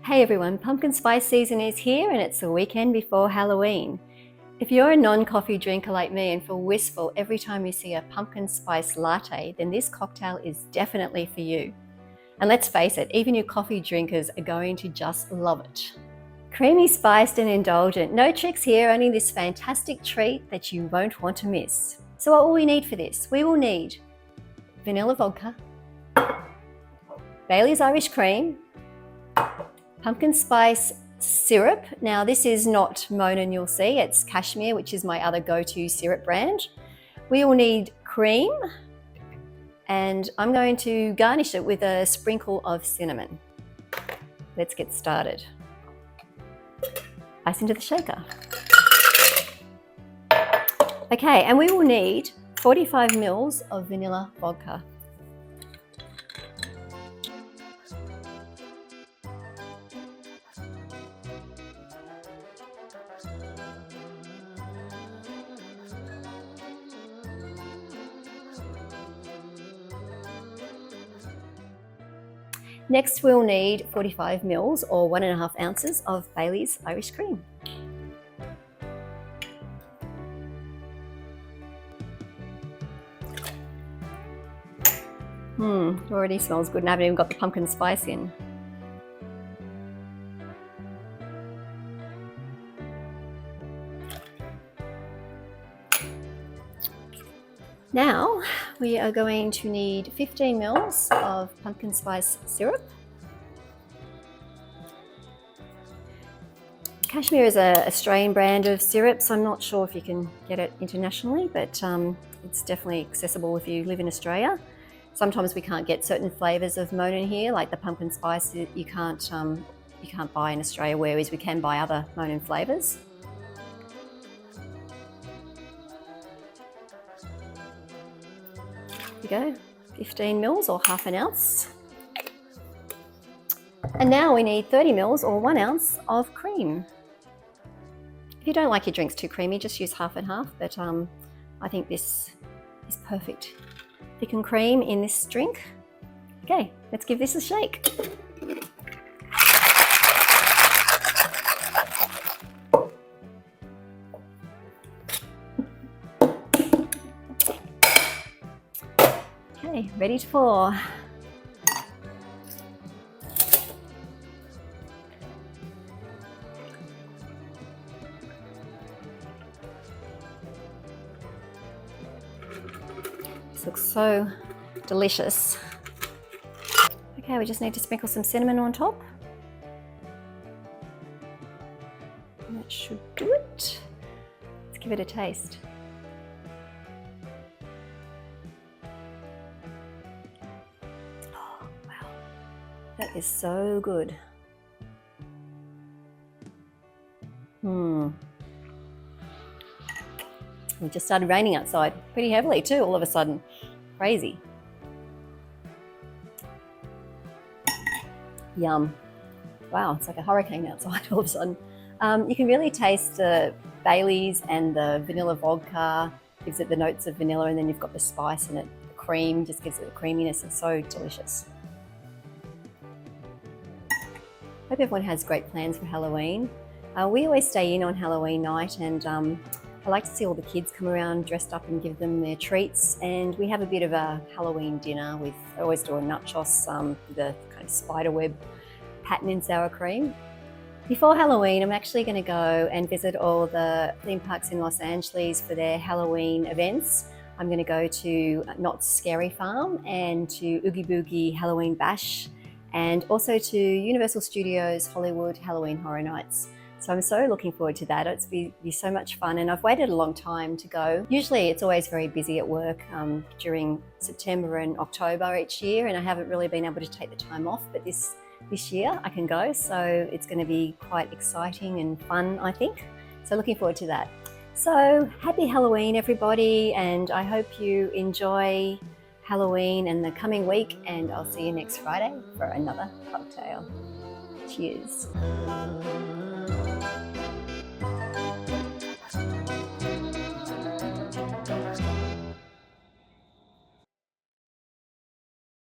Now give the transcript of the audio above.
Hey everyone, pumpkin spice season is here and it's the weekend before Halloween. If you're a non-coffee drinker like me and feel wistful every time you see a pumpkin spice latte, then this cocktail is definitely for you. And let's face it, even your coffee drinkers are going to just love it. Creamy, spiced and indulgent. No tricks here, only this fantastic treat that you won't want to miss. So what will we need for this? We will need vanilla vodka, Bailey's Irish cream, pumpkin spice syrup. Now this is not Monin, you'll see, it's Cashmere, which is my other go-to syrup brand. We will need cream, and I'm going to garnish it with a sprinkle of cinnamon. Let's get started. Ice into the shaker. Okay, and we will need 45 mils of vanilla vodka. Next, we'll need 45 mils or 1.5 ounces of Bailey's Irish cream. Already smells good and I haven't even got the pumpkin spice in. Now we are going to need 15 mils of pumpkin spice syrup. Cashmere is an Australian brand of syrup, so I'm not sure if you can get it internationally, but it's definitely accessible if you live in Australia. Sometimes we can't get certain flavours of Monin here, like the pumpkin spice you can't buy in Australia, whereas we can buy other Monin flavours. Here we go, 15 mils or 1/2 ounce. And now we need 30 mils or 1 ounce of cream. If you don't like your drinks too creamy, just use 1/2 and 1/2, but I think this is perfect. Thicken cream in this drink. Okay, let's give this a shake. Okay, ready to pour. This looks so delicious. Okay, we just need to sprinkle some cinnamon on top. And that should do it. Let's give it a taste. Oh, wow. That is so good. It just started raining outside, pretty heavily too, all of a sudden. Crazy. Yum. Wow, it's like a hurricane outside all of a sudden. You can really taste the Bailey's and the vanilla vodka, gives it the notes of vanilla, and then you've got the spice in it. The cream just gives it the creaminess. It's so delicious. Hope everyone has great plans for Halloween. We always stay in on Halloween night, and I like to see all the kids come around dressed up and give them their treats. And we have a bit of a Halloween dinner with, I always do a nachos with a kind of spiderweb pattern in sour cream. Before Halloween, I'm actually going to go and visit all the theme parks in Los Angeles for their Halloween events. I'm going to go to Knott's Scary Farm and to Oogie Boogie Halloween Bash, and also to Universal Studios Hollywood Halloween Horror Nights. So I'm so looking forward to that. It's be so much fun, and I've waited a long time to go. Usually it's always very busy at work during September and October each year, and I haven't really been able to take the time off, but this year I can go, so it's going to be quite exciting and fun, I think. So looking forward to that. So happy Halloween, everybody, and I hope you enjoy Halloween and the coming week, and I'll see you next Friday for another cocktail. Cheers.